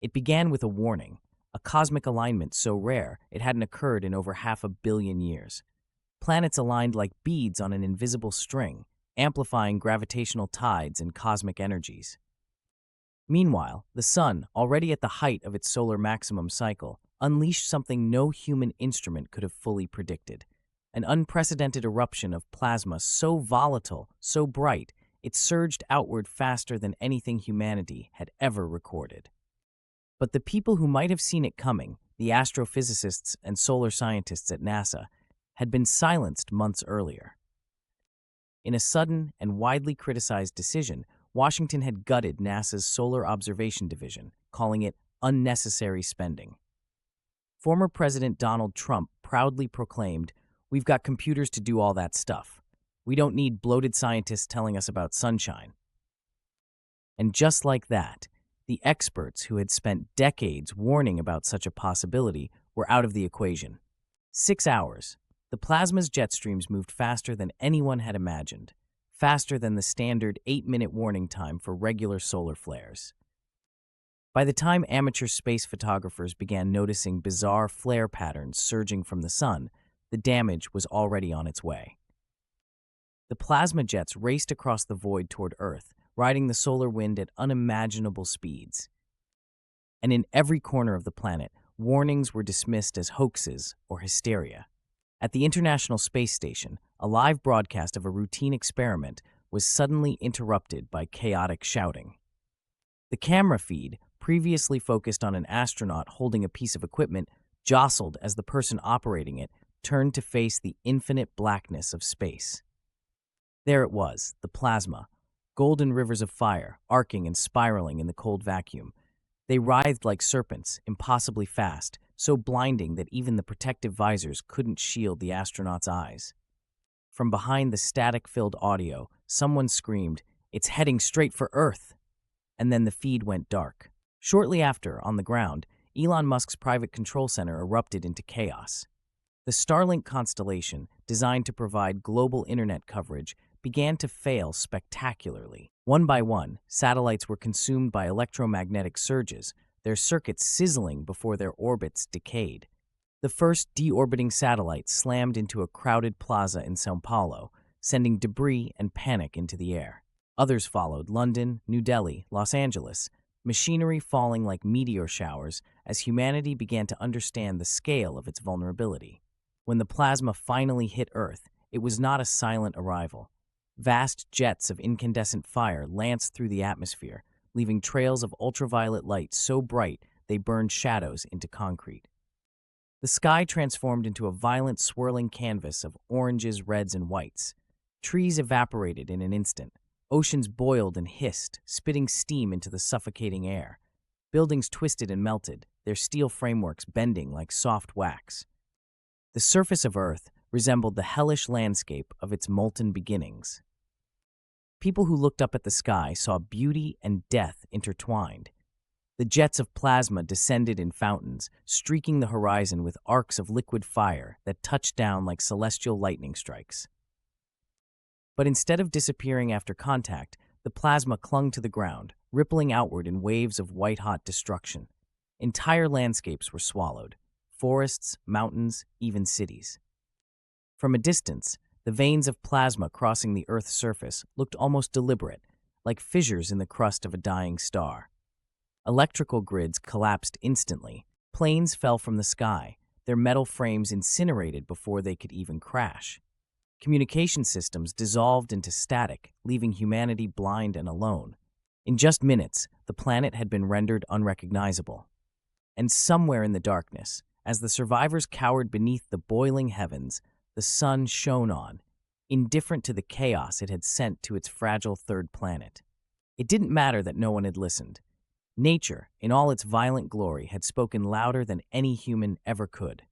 It began with a warning, a cosmic alignment so rare it hadn't occurred in over 500 million years. Planets aligned like beads on an invisible string, amplifying gravitational tides and cosmic energies. Meanwhile, the sun, already at the height of its solar maximum cycle, unleashed something no human instrument could have fully predicted. An unprecedented eruption of plasma so volatile, so bright, it surged outward faster than anything humanity had ever recorded. But the people who might have seen it coming, the astrophysicists and solar scientists at NASA, had been silenced months earlier. In a sudden and widely criticized decision, Washington had gutted NASA's Solar Observation Division, calling it unnecessary spending. Former President Donald Trump proudly proclaimed, "We've got computers to do all that stuff. We don't need bloated scientists telling us about sunshine." And just like that, the experts who had spent decades warning about such a possibility were out of the equation. 6 hours. The plasma's jet streams moved faster than anyone had imagined, faster than the standard 8-minute warning time for regular solar flares. By the time amateur space photographers began noticing bizarre flare patterns surging from the sun, the damage was already on its way. The plasma jets raced across the void toward Earth, riding the solar wind at unimaginable speeds. And in every corner of the planet, warnings were dismissed as hoaxes or hysteria. At the International Space Station, a live broadcast of a routine experiment was suddenly interrupted by chaotic shouting. The camera feed, previously focused on an astronaut holding a piece of equipment, jostled as the person operating it turned to face the infinite blackness of space. There it was, the plasma, golden rivers of fire, arcing and spiraling in the cold vacuum. They writhed like serpents, impossibly fast, so blinding that even the protective visors couldn't shield the astronauts' eyes. From behind the static-filled audio, someone screamed, "It's heading straight for Earth!" And then the feed went dark. Shortly after, on the ground, Elon Musk's private control center erupted into chaos. The Starlink constellation, designed to provide global internet coverage, began to fail spectacularly. One by one, satellites were consumed by electromagnetic surges, their circuits sizzling before their orbits decayed. The first deorbiting satellite slammed into a crowded plaza in São Paulo, sending debris and panic into the air. Others followed: London, New Delhi, Los Angeles, machinery falling like meteor showers as humanity began to understand the scale of its vulnerability. When the plasma finally hit Earth, it was not a silent arrival. Vast jets of incandescent fire lanced through the atmosphere, leaving trails of ultraviolet light so bright they burned shadows into concrete. The sky transformed into a violent swirling canvas of oranges, reds, and whites. Trees evaporated in an instant. Oceans boiled and hissed, spitting steam into the suffocating air. Buildings twisted and melted, their steel frameworks bending like soft wax. The surface of Earth resembled the hellish landscape of its molten beginnings. People who looked up at the sky saw beauty and death intertwined. The jets of plasma descended in fountains, streaking the horizon with arcs of liquid fire that touched down like celestial lightning strikes. But instead of disappearing after contact, the plasma clung to the ground, rippling outward in waves of white-hot destruction. Entire landscapes were swallowed: forests, mountains, even cities. From a distance, the veins of plasma crossing the Earth's surface looked almost deliberate, like fissures in the crust of a dying star. Electrical grids collapsed instantly. Planes fell from the sky, their metal frames incinerated before they could even crash. Communication systems dissolved into static, leaving humanity blind and alone. In just minutes, the planet had been rendered unrecognizable. And somewhere in the darkness, as the survivors cowered beneath the boiling heavens, the sun shone on, indifferent to the chaos it had sent to its fragile third planet. It didn't matter that no one had listened. Nature, in all its violent glory, had spoken louder than any human ever could.